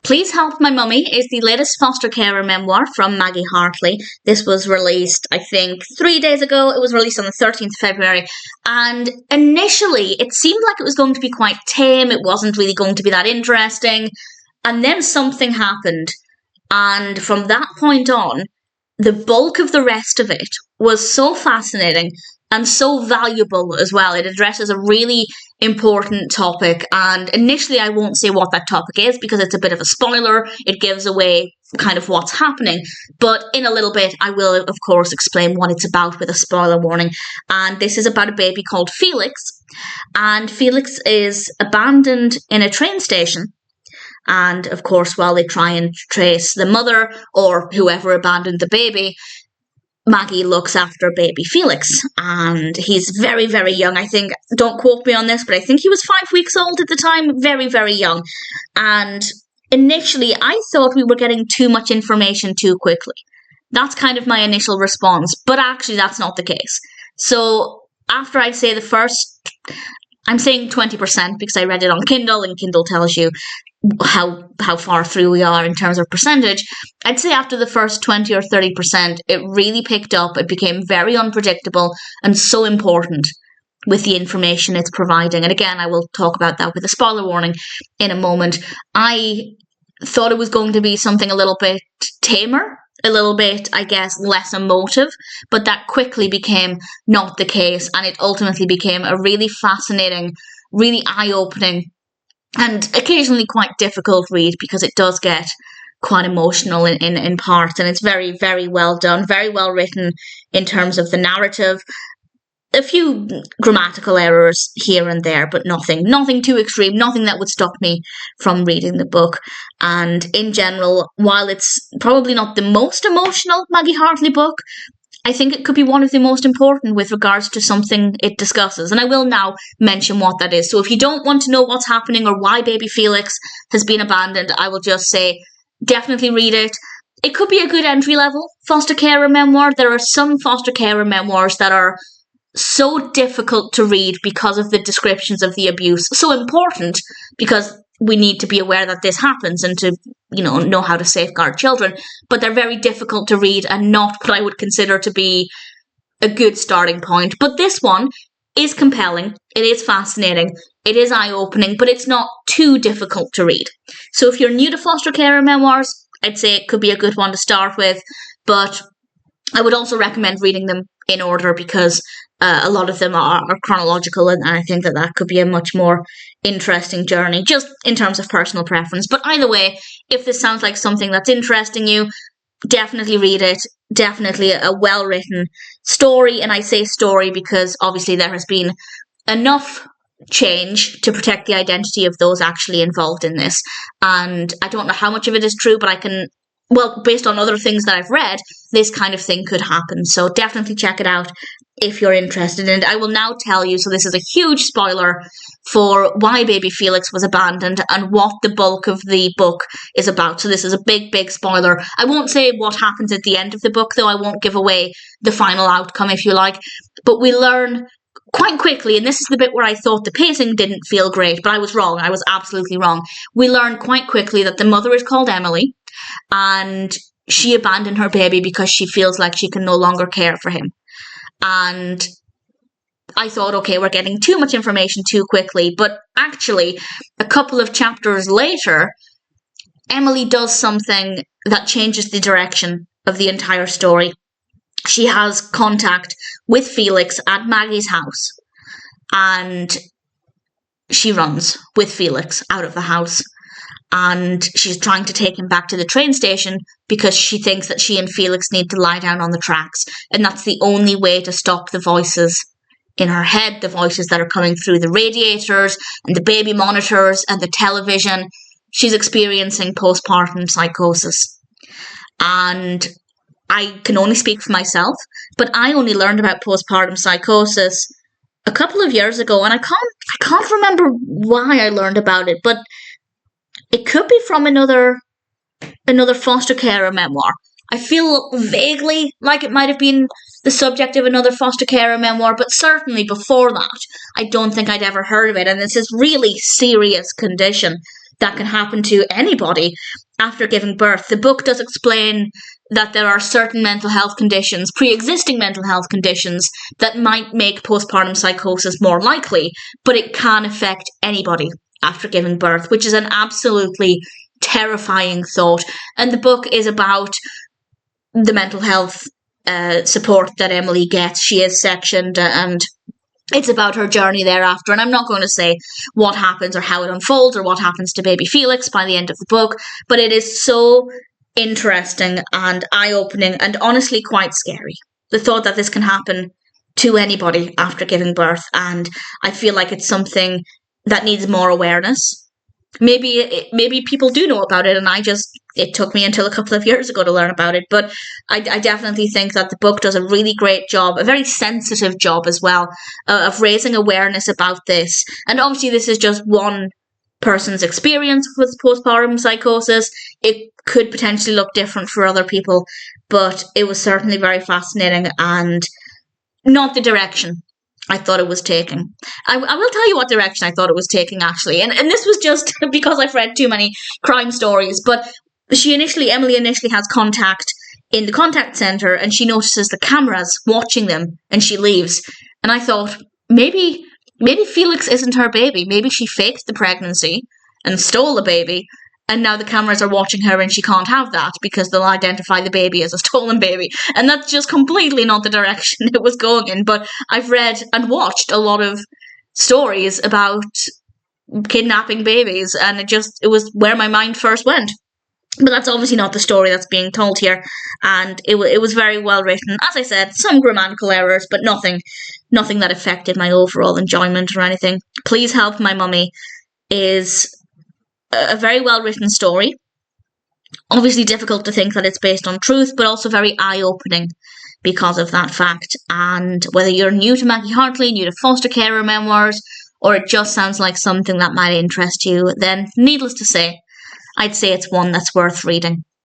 Please Help My Mummy is the latest foster carer memoir from Maggie Hartley. This was released, I think, 3 days ago. It was released on the 13th of February. And initially, it seemed like it was going to be quite tame. It wasn't really going to be that interesting. And then something happened. And from that point on, the bulk of the rest of it was so fascinating and so valuable as well. It addresses a really important topic, and initially I won't say what that topic is because it's a bit of a spoiler. It gives away kind of what's happening, but in a little bit I will of course explain what it's about with a spoiler warning. And this is about a baby called Felix, and Felix is abandoned in a train station. And of course, while they try and trace the mother or whoever abandoned the baby, Maggie looks after baby Felix, and he's very, very young. I think, don't quote me on this, but I think he was 5 weeks old at the time, very, very young. And initially, I thought we were getting too much information too quickly. That's kind of my initial response, but actually that's not the case. So after I'd say the first, I'm saying 20% because I read it on Kindle, and Kindle tells you how far through we are in terms of percentage. I'd say after the first 20 or 30%, it really picked up. It became very unpredictable and so important with the information it's providing. And again, I will talk about that with a spoiler warning in a moment. I thought it was going to be something a little bit tamer, a little bit, I guess, less emotive, but that quickly became not the case, and it ultimately became a really fascinating, really eye-opening, and occasionally quite difficult read because it does get quite emotional in parts, and it's very, very well done, very well written in terms of the narrative. A few grammatical errors here and there, but nothing too extreme, nothing that would stop me from reading the book. And in general, while it's probably not the most emotional Maggie Hartley book, I think it could be one of the most important with regards to something it discusses. And I will now mention what that is. So if you don't want to know what's happening or why baby Felix has been abandoned, I will just say definitely read it. It could be a good entry-level foster carer memoir. There are some foster carer memoirs that are so difficult to read because of the descriptions of the abuse. So important because we need to be aware that this happens and to, know how to safeguard children. But they're very difficult to read and not what I would consider to be a good starting point. But this one is compelling. It is fascinating. It is eye-opening, but it's not too difficult to read. So if you're new to foster carer memoirs, I'd say it could be a good one to start with. But I would also recommend reading them in order because a lot of them are chronological, and I think that could be a much more interesting journey, just in terms of personal preference. But either way, if this sounds like something that's interesting you, definitely read it. Definitely a well-written story, and I say story because obviously there has been enough change to protect the identity of those actually involved in this. And I don't know how much of it is true, but based on other things that I've read, this kind of thing could happen. So definitely check it out if you're interested in it. I will now tell you, so this is a huge spoiler for why baby Felix was abandoned and what the bulk of the book is about. So this is a big, big spoiler. I won't say what happens at the end of the book, though. I won't give away the final outcome, if you like. But we learn quite quickly, and this is the bit where I thought the pacing didn't feel great, but I was wrong. I was absolutely wrong. We learn quite quickly that the mother is called Emily, and she abandoned her baby because she feels like she can no longer care for him. And I thought, okay, we're getting too much information too quickly. But actually, a couple of chapters later, Emily does something that changes the direction of the entire story. She has contact with Felix at Maggie's house, and she runs with Felix out of the house. And she's trying to take him back to the train station because she thinks that she and Felix need to lie down on the tracks. And that's the only way to stop the voices in her head, the voices that are coming through the radiators and the baby monitors and the television. She's experiencing postpartum psychosis. And I can only speak for myself, but I only learned about postpartum psychosis a couple of years ago, and I can't remember why I learned about it, but it could be from another foster carer memoir. I feel vaguely like it might have been the subject of another foster carer memoir, but certainly before that, I don't think I'd ever heard of it. And it's this really serious condition that can happen to anybody after giving birth. The book does explain that there are certain mental health conditions, pre-existing mental health conditions, that might make postpartum psychosis more likely, but it can affect anybody after giving birth, which is an absolutely terrifying thought. And the book is about the mental health support that Emily gets. She is sectioned, and it's about her journey thereafter. And I'm not going to say what happens or how it unfolds or what happens to baby Felix by the end of the book, but it is so interesting and eye-opening and honestly quite scary. The thought that this can happen to anybody after giving birth, and I feel like it's something that needs more awareness. Maybe people do know about it, and it took me until a couple of years ago to learn about it. But I definitely think that the book does a really great job, a very sensitive job as well, of raising awareness about this. And obviously this is just one person's experience with postpartum psychosis. It could potentially look different for other people, but it was certainly very fascinating and not the direction I thought it was taking. I will tell you what direction I thought it was taking, actually. And this was just because I've read too many crime stories. But Emily initially has contact in the contact centre, and she notices the cameras watching them, and she leaves. And I thought, maybe Felix isn't her baby. Maybe she faked the pregnancy and stole the baby, and now the cameras are watching her and she can't have that because they'll identify the baby as a stolen baby. And that's just completely not the direction it was going in. But I've read and watched a lot of stories about kidnapping babies, and it was where my mind first went. But that's obviously not the story that's being told here. And it was very well written. As I said, some grammatical errors, but nothing that affected my overall enjoyment or anything. Please Help My Mummy is a very well written story. Obviously difficult to think that it's based on truth, but also very eye-opening because of that fact. And whether you're new to Maggie Hartley, new to foster carer memoirs, or it just sounds like something that might interest you, then needless to say, I'd say it's one that's worth reading.